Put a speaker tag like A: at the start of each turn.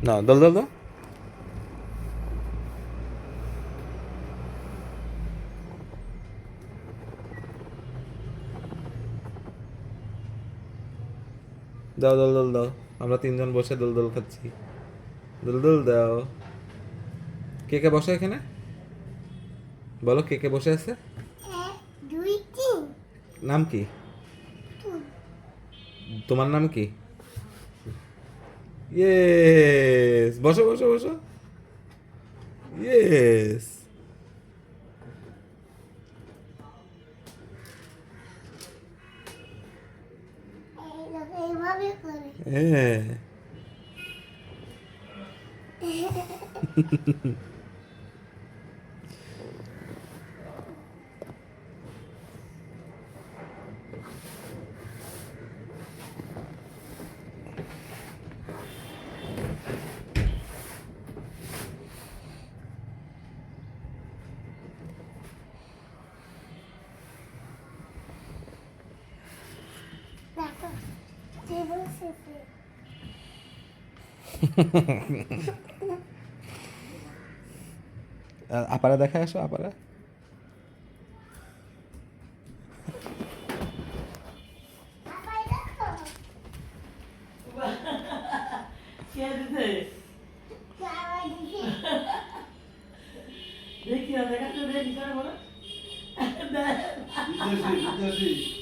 A: না, দল দল দাও। দাও দল দল দাও। আমরা তিনজন বসে দোল দোল খাচ্ছি। দোল দোল দাও। কে কে বসে এখানে? বলো কে কে বসে আছে?
B: এক দুই তিন।
A: নাম কি?
B: তিন।
A: তোমার নাম কি? ইয়েস, বসো বসো বসো। ইয়েস।
B: এইভাবে করে।
A: হ্যাঁ।
B: দেখো টেবিল শেপে।
A: আপারা দেখায় আসো, আপারা।
B: আবার দেখো
C: কে দিতে
B: আবার দেখি।
C: দেখি না দেখা তো দেখি করে বলো
D: বিদেশি বিদেশি